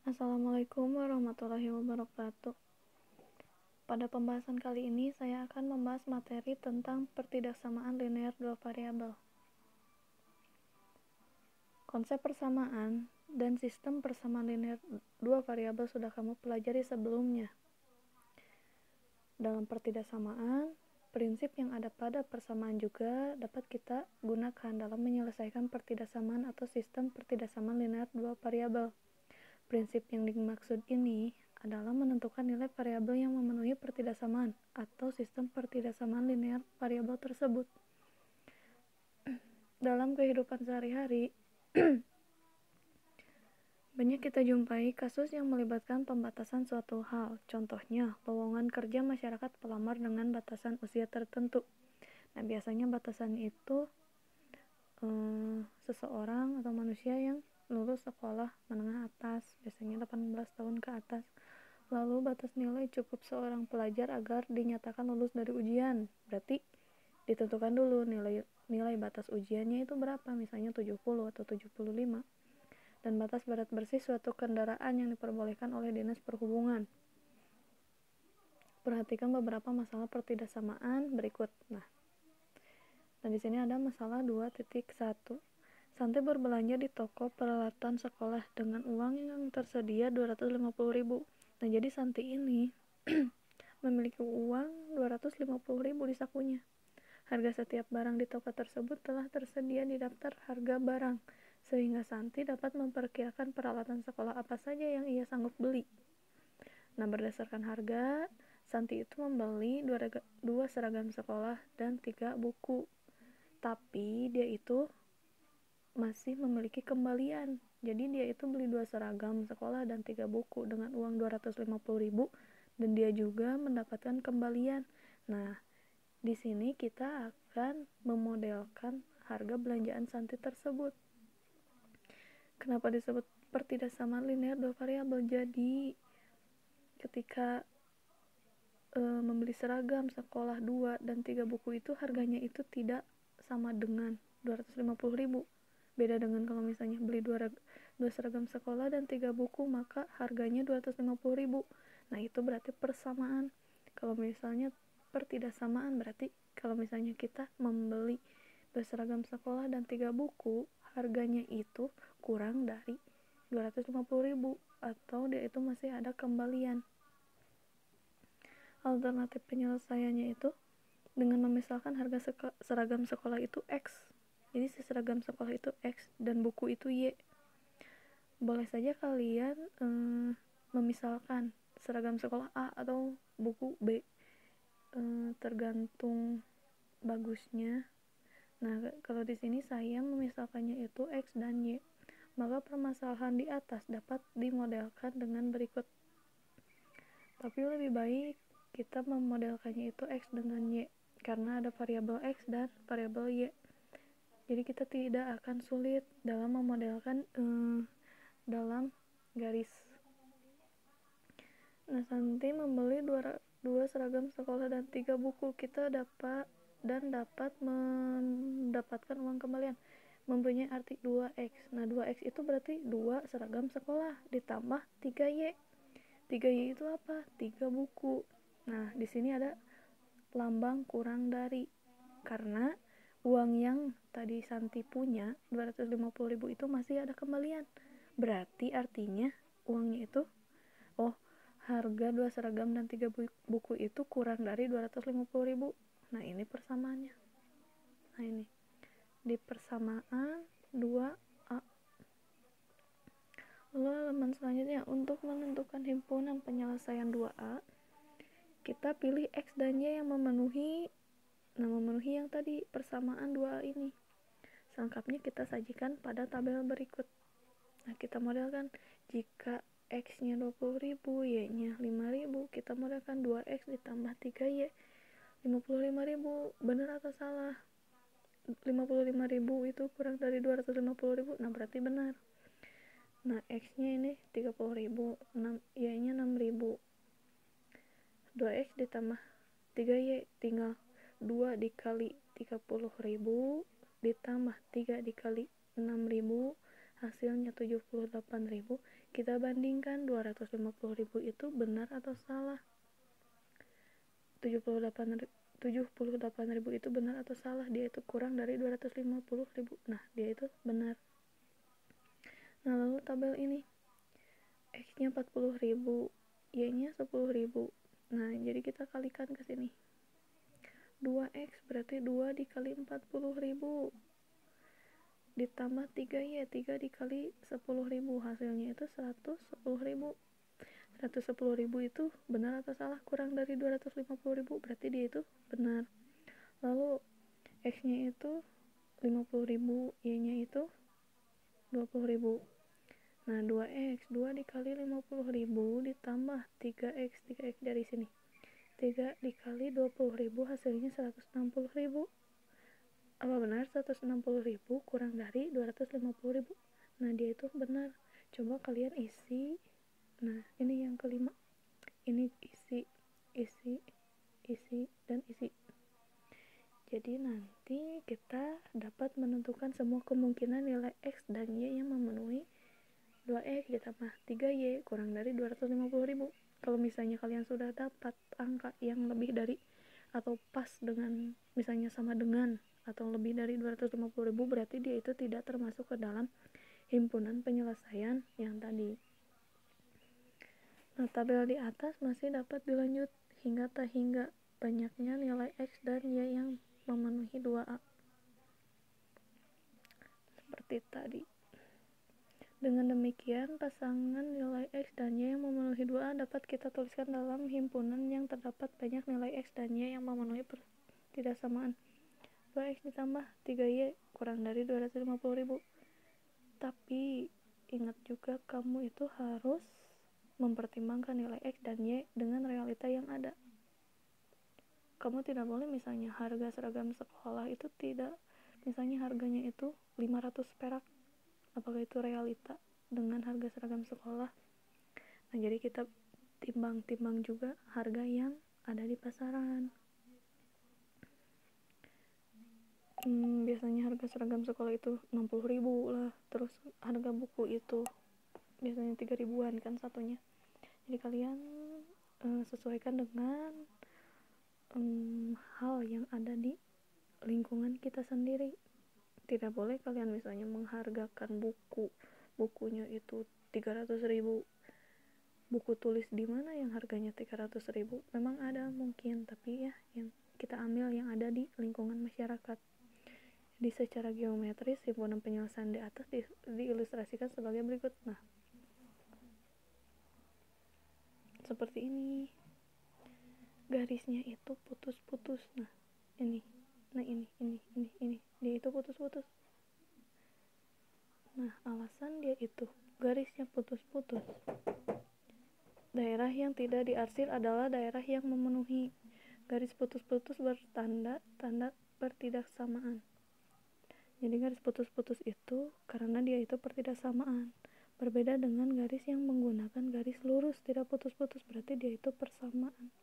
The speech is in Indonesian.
Assalamualaikum warahmatullahi wabarakatuh. Pada pembahasan kali ini saya akan membahas materi tentang pertidaksamaan linear dua variabel. Konsep persamaan dan sistem persamaan linear dua variabel sudah kamu pelajari sebelumnya. Dalam pertidaksamaan, prinsip yang ada pada persamaan juga dapat kita gunakan dalam menyelesaikan pertidaksamaan atau sistem pertidaksamaan linear dua variabel. Prinsip yang dimaksud ini adalah menentukan nilai variabel yang memenuhi pertidaksamaan atau sistem pertidaksamaan linear variabel tersebut. Dalam kehidupan sehari-hari, banyak kita jumpai kasus yang melibatkan pembatasan suatu hal. Contohnya, lowongan kerja masyarakat pelamar dengan batasan usia tertentu. Nah, biasanya batasan itu seseorang atau manusia yang lulus sekolah menengah atas, biasanya 18 tahun ke atas. Lalu batas nilai cukup seorang pelajar agar dinyatakan lulus dari ujian. Berarti ditentukan dulu nilai batas ujiannya itu berapa, misalnya 70 atau 75. Dan batas berat bersih suatu kendaraan yang diperbolehkan oleh Dinas Perhubungan. Perhatikan beberapa masalah pertidaksamaan berikut. Nah, di sini ada masalah 2.1. Santi berbelanja di toko peralatan sekolah dengan uang yang tersedia 250.000. Nah, jadi Santi ini memiliki uang 250.000 di sakunya. Harga setiap barang di toko tersebut telah tersedia di daftar harga barang, sehingga Santi dapat memperkirakan peralatan sekolah apa saja yang ia sanggup beli. Nah, berdasarkan harga, Santi itu membeli 2 seragam sekolah dan 3 buku. Tapi dia itu masih memiliki kembalian. Jadi dia itu beli 2 seragam sekolah dan 3 buku dengan uang 250.000 dan dia juga mendapatkan kembalian. Nah, di sini kita akan memodelkan harga belanjaan Santi tersebut. Kenapa disebut pertidaksamaan linear dua variabel? Jadi ketika membeli seragam sekolah 2 dan 3 buku itu harganya itu tidak sama dengan 250.000. Beda dengan kalau misalnya beli 2 seragam sekolah dan 3 buku, maka harganya 250.000. Nah, itu berarti persamaan. Kalau misalnya pertidaksamaan berarti kalau misalnya kita membeli 2 seragam sekolah dan 3 buku, harganya itu kurang dari 250.000 atau dia itu masih ada kembalian. Alternatif penyelesaiannya itu dengan memisalkan harga seragam sekolah itu X. Jadi seragam sekolah itu X dan buku itu Y. Boleh saja kalian memisalkan seragam sekolah A atau buku B, tergantung bagusnya. Nah, kalau di sini saya memisalkannya itu X dan Y, maka permasalahan di atas dapat dimodelkan dengan berikut. Tapi lebih baik kita memodelkannya itu X dengan Y, karena ada variabel X dan variabel Y. Jadi kita tidak akan sulit dalam memodelkan dalam garis. Nah, Santi membeli 2 seragam sekolah dan 3 buku. Kita dapat mendapatkan uang kembalian. Mempunyai arti 2X. Nah, 2X itu berarti 2 seragam sekolah ditambah 3Y. 3Y itu apa? 3 buku. Nah, di sini ada lambang kurang dari, karena uang yang tadi Santi punya 250.000 itu masih ada kembalian. Berarti artinya uangnya itu harga 2 seragam dan 3 buku itu kurang dari 250.000. Nah, ini persamaannya. Nah, ini di persamaan 2A. Lalu halaman selanjutnya, untuk menentukan himpunan penyelesaian 2A, kita pilih X dan Y yang memenuhi yang tadi persamaan 2A ini. Selengkapnya kita sajikan pada tabel berikut. Nah, kita modelkan jika X-nya 20.000, Y-nya 5.000, kita modelkan 2X ditambah 3Y 55.000. Benar atau salah? 55.000 itu kurang dari 250.000. Nah, berarti benar. Nah, X-nya ini 30.000, Y-nya 6.000. 2X ditambah 3Y tinggal 2 dikali 30.000 ditambah 3 dikali 6.000, hasilnya 78.000, kita bandingkan 250.000 itu benar atau salah. 78.000 itu benar atau salah, dia itu kurang dari 250.000. Nah, dia itu benar. Nah, lalu tabel ini X-nya 40.000, Y-nya 10.000. Nah, jadi kita kalikan ke sini. 2X berarti 2 dikali 40.000 ditambah 3Y, 3 dikali 10.000, hasilnya itu 110.000. 110.000 itu benar atau salah? Kurang dari 250.000, berarti dia itu benar. Lalu X-nya itu 50.000, Y-nya itu 20.000. Nah, 2X, 2 dikali 50.000 ditambah 3X, 3X dari sini. 3 dikali 20.000 hasilnya 160.000. Apa benar 160.000 kurang dari 250.000? Nah, dia itu benar. Coba kalian isi. Nah, ini yang kelima. Ini isi, dan isi. Jadi nanti kita dapat menentukan semua kemungkinan nilai X dan Y yang memenuhi 2X ditambah 3Y kurang dari 250.000. Kalau misalnya kalian sudah dapat angka yang lebih dari atau pas dengan, misalnya sama dengan atau lebih dari 250.000, berarti dia itu tidak termasuk ke dalam himpunan penyelesaian yang tadi. Nah, tabel di atas masih dapat dilanjut hingga tak hingga banyaknya nilai X dan Y yang memenuhi 2A. Seperti tadi. Dengan demikian, pasangan nilai X dan Y yang memenuhi 2A dapat kita tuliskan dalam himpunan yang terdapat banyak nilai X dan Y yang memenuhi pertidaksamaan. 2X ditambah 3Y kurang dari 250.000. Tapi ingat juga, kamu itu harus mempertimbangkan nilai X dan Y dengan realita yang ada. Kamu tidak boleh misalnya harga seragam sekolah itu tidak, misalnya harganya itu 500 perak. Apakah itu realita dengan harga seragam sekolah? Nah, jadi kita timbang-timbang juga harga yang ada di pasaran. Biasanya harga seragam sekolah itu 60.000 lah. Terus harga buku itu biasanya 3.000-an kan satunya. Jadi kalian sesuaikan dengan hal yang ada di lingkungan kita sendiri. Tidak boleh kalian misalnya menghargakan bukunya itu 300.000. Buku tulis di mana yang harganya 300.000? Memang ada mungkin, tapi ya yang kita ambil yang ada di lingkungan masyarakat. Jadi secara geometris himpunan penyelesaian di atas diilustrasikan sebagai berikut. Nah, seperti ini. Garisnya itu putus-putus. Nah, ini. Dia itu putus-putus. Nah, alasan dia itu garisnya putus-putus. Daerah yang tidak diarsir adalah daerah yang memenuhi. Garis putus-putus bertanda tanda pertidaksamaan. Jadi garis putus-putus itu karena dia itu pertidaksamaan. Berbeda dengan garis yang menggunakan garis lurus tidak putus-putus, berarti dia itu persamaan.